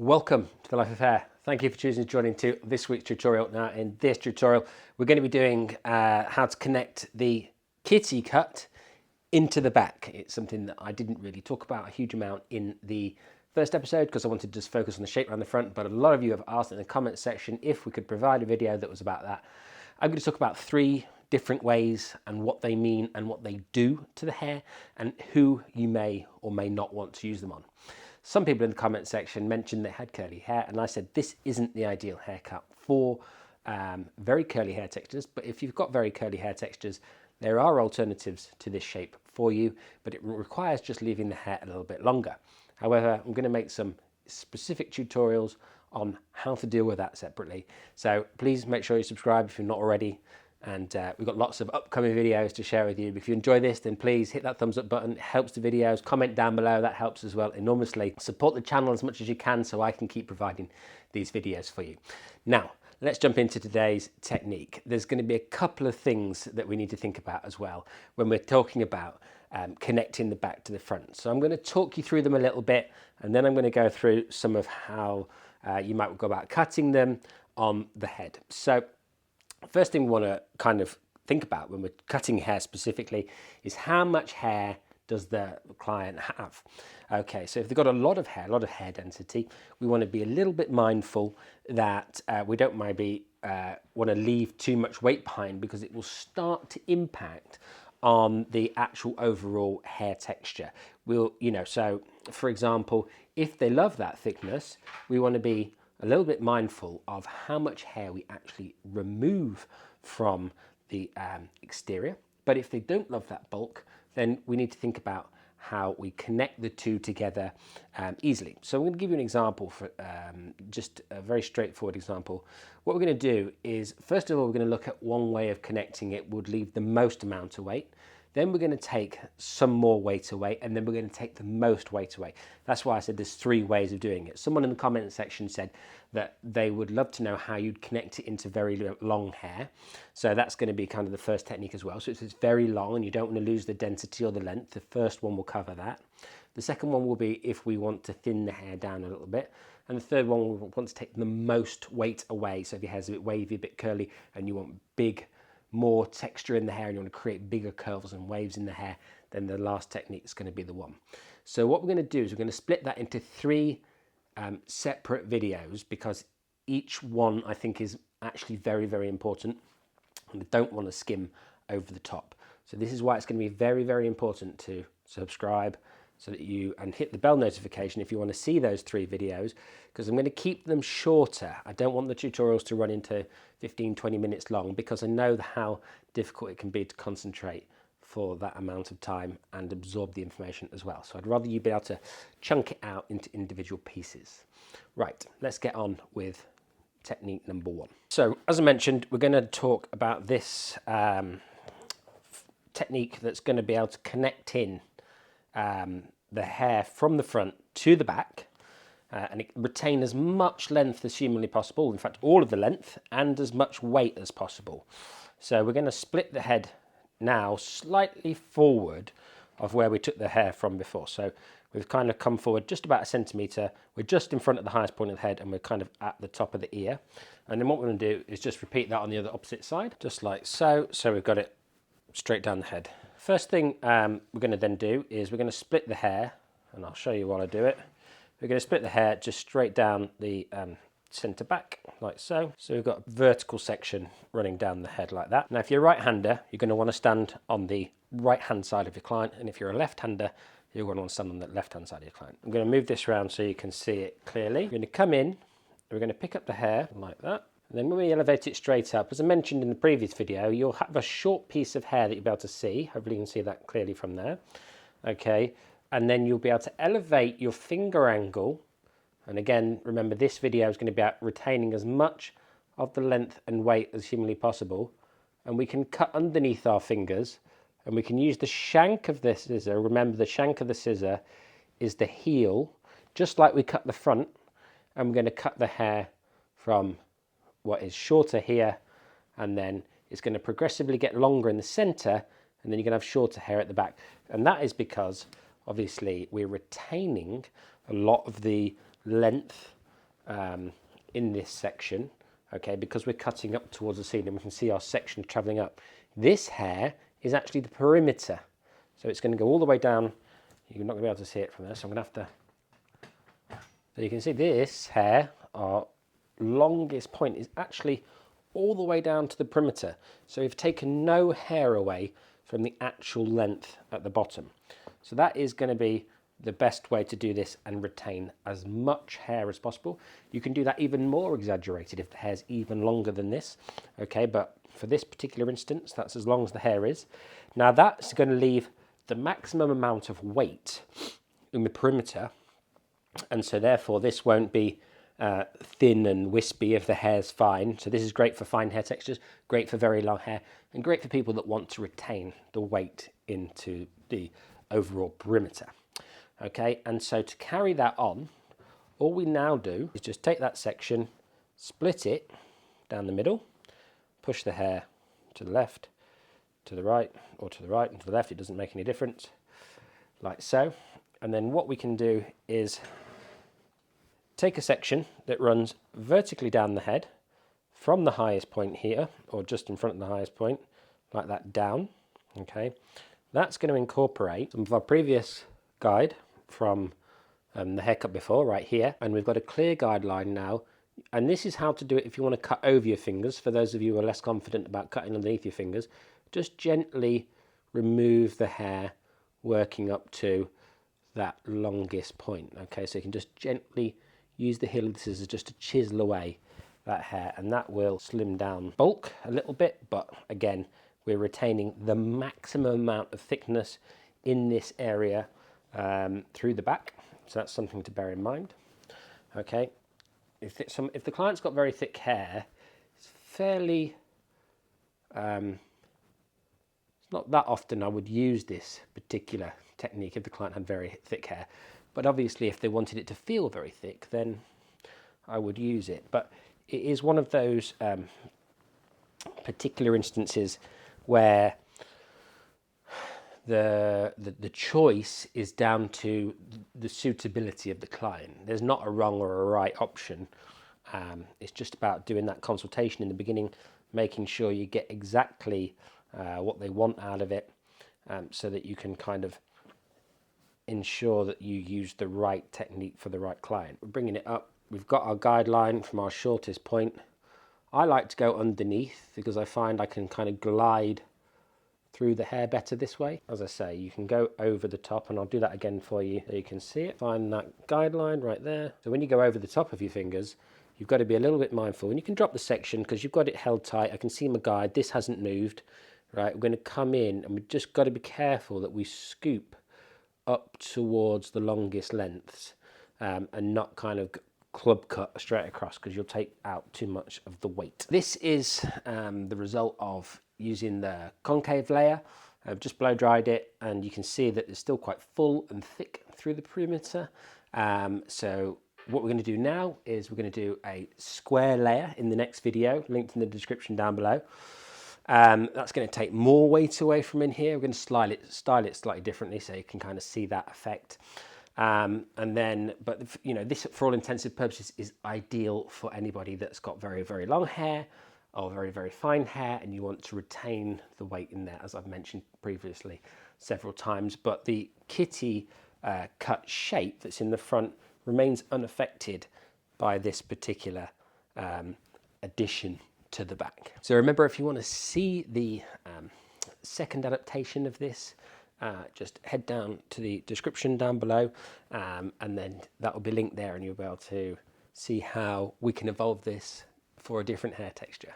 Welcome to the Life of Hair. Thank you for choosing to join into this week's tutorial. Now in this tutorial we're going to be doing how to connect the kitty cut into the back. It's something that I didn't really talk about a huge amount in the first episode because I wanted to just focus on the shape around the front, but a lot of you have asked in the comments section if we could provide a video that was about that. I'm going to talk about 3 different ways and what they mean and what they do to the hair and who you may or may not want to use them on. Some people in the comment section mentioned they had curly hair, and I said this isn't the ideal haircut for very curly hair textures, but if you've got very curly hair textures, there are alternatives to this shape for you, but it requires just leaving the hair a little bit longer. However, I'm going to make some specific tutorials on how to deal with that separately. So please make sure you subscribe if you're not already. And we've got lots of upcoming videos to share with you. If you enjoy this, then please hit that thumbs up button. It helps the videos. Comment down below. That helps as well enormously. Support the channel as much as you can so I can keep providing these videos for you. Now, let's jump into today's technique. There's going to be a couple of things that we need to think about as well when we're talking about connecting the back to the front. So I'm going to talk you through them a little bit, and then I'm going to go through some of how you might go about cutting them on the head. So first thing we want to kind of think about when we're cutting hair specifically is how much hair does the client have? Okay, so if they've got a lot of hair density, we want to be a little bit mindful that we don't maybe want to leave too much weight behind, because it will start to impact on the actual overall hair texture. So for example, if they love that thickness, we want to be a little bit mindful of how much hair we actually remove from the exterior. But if they don't love that bulk, then we need to think about how we connect the two together easily. So I'm going to give you an example, for just a very straightforward example. What we're going to do is, first of all, we're going to look at one way of connecting it would leave the most amount of weight. Then we're going to take some more weight away, and then we're going to take the most weight away. That's why I said there's 3 ways of doing it. Someone in the comment section said that they would love to know how you'd connect it into very long hair. So that's going to be kind of the first technique as well. So it's very long and you don't want to lose the density or the length. The first one will cover that. The second one will be if we want to thin the hair down a little bit. And the third one will want to take the most weight away. So if your hair's a bit wavy, a bit curly, and you want more texture in the hair and you want to create bigger curls and waves in the hair, then the last technique is going to be the one. So what we're going to do is we're going to split that into 3 separate videos, because each one I think is actually very, very important, and I don't want to skim over the top. So this is why it's going to be very, very important to subscribe so that and hit the bell notification if you want to see those 3 videos, because I'm going to keep them shorter. I don't want the tutorials to run into 15-20 minutes long, because I know how difficult it can be to concentrate for that amount of time and absorb the information as well. So I'd rather you be able to chunk it out into individual pieces. Right, let's get on with technique number 1. So as I mentioned, we're going to talk about this technique that's going to be able to connect in the hair from the front to the back, and retain as much length as humanly possible, in fact all of the length, and as much weight as possible. So we're going to split the head now slightly forward of where we took the hair from before. So we've kind of come forward just about 1 centimetre. We're just in front of the highest point of the head, and we're kind of at the top of the ear. And then what we're going to do is just repeat that on the other opposite side, just like so. So we've got it straight down the head. First thing we're going to then do is we're going to split the hair, and I'll show you while I do it. We're going to split the hair just straight down the centre back, like so. So we've got a vertical section running down the head like that. Now if you're a right-hander, you're going to want to stand on the right-hand side of your client, and if you're a left-hander, you're going to want to stand on the left-hand side of your client. I'm going to move this around so you can see it clearly. We're going to come in, we're going to pick up the hair like that. And then when we elevate it straight up, as I mentioned in the previous video, you'll have a short piece of hair that you'll be able to see. Hopefully you can see that clearly from there. Okay, and then you'll be able to elevate your finger angle. And again, remember this video is going to be about retaining as much of the length and weight as humanly possible. And we can cut underneath our fingers, and we can use the shank of the scissor. Remember, the shank of the scissor is the heel, just like we cut the front. And we're going to cut the hair from what is shorter here, and then it's going to progressively get longer in the center, and then you're going to have shorter hair at the back. And that is because obviously we're retaining a lot of the length in this section, okay, because we're cutting up towards the ceiling, we can see our section travelling up. This hair is actually the perimeter, so it's going to go all the way down. You're not going to be able to see it from there, so I'm going to have to... So you can see this hair, our longest point, is actually all the way down to the perimeter. So we've taken no hair away from the actual length at the bottom. So that is going to be the best way to do this and retain as much hair as possible. You can do that even more exaggerated if the hair's even longer than this, okay, but for this particular instance, that's as long as the hair is. Now that's going to leave the maximum amount of weight in the perimeter, and so therefore this won't be thin and wispy if the hair's fine. So this is great for fine hair textures, great for very long hair, and great for people that want to retain the weight into the overall perimeter. Okay, and so to carry that on, all we now do is just take that section, split it down the middle, push the hair to the left, to the right, or to the right and to the left, it doesn't make any difference, like so. And then what we can do is take a section that runs vertically down the head from the highest point here, or just in front of the highest point, like that down, okay. That's going to incorporate some of our previous guide from the haircut before, right here, and we've got a clear guideline now, and this is how to do it if you want to cut over your fingers. For those of you who are less confident about cutting underneath your fingers, just gently remove the hair working up to that longest point, okay. So you can just gently use the heel of the scissors just to chisel away that hair, and that will slim down bulk a little bit, but again, we're retaining the maximum amount of thickness in this area through the back, so that's something to bear in mind. Okay, if the client's got very thick hair, it's fairly it's not that often I would use this particular technique if the client had very thick hair, but obviously if they wanted it to feel very thick, then I would use it. But it is one of those particular instances where the choice is down to the suitability of the client. There's not a wrong or a right option. It's just about doing that consultation in the beginning, making sure you get exactly what they want out of it, so that you can kind of ensure that you use the right technique for the right client. We're bringing it up. We've got our guideline from our shortest point. I like to go underneath because I find I can kind of glide through the hair better this way. As I say, you can go over the top, and I'll do that again for you so you can see it. Find that guideline right there. So when you go over the top of your fingers, you've got to be a little bit mindful, and you can drop the section because you've got it held tight. I can see my guide, this hasn't moved, right? We're going to come in, and we've just got to be careful that we scoop up towards the longest lengths, and not kind of club cut straight across, because you'll take out too much of the weight. This is the result of using the concave layer. I've just blow dried it, and you can see that it's still quite full and thick through the perimeter. So what we're going to do now is we're going to do a square layer in the next video, linked in the description down below. That's going to take more weight away from in here. We're going to style it slightly differently so you can kind of see that effect. And then, but you know, this for all intensive purposes is ideal for anybody that's got very, very long hair or very, very fine hair, and you want to retain the weight in there, as I've mentioned previously several times. But the kitty cut shape that's in the front remains unaffected by this particular addition to the back. So remember, if you want to see the second adaptation of this, just head down to the description down below, and then that will be linked there, and you'll be able to see how we can evolve this for a different hair texture.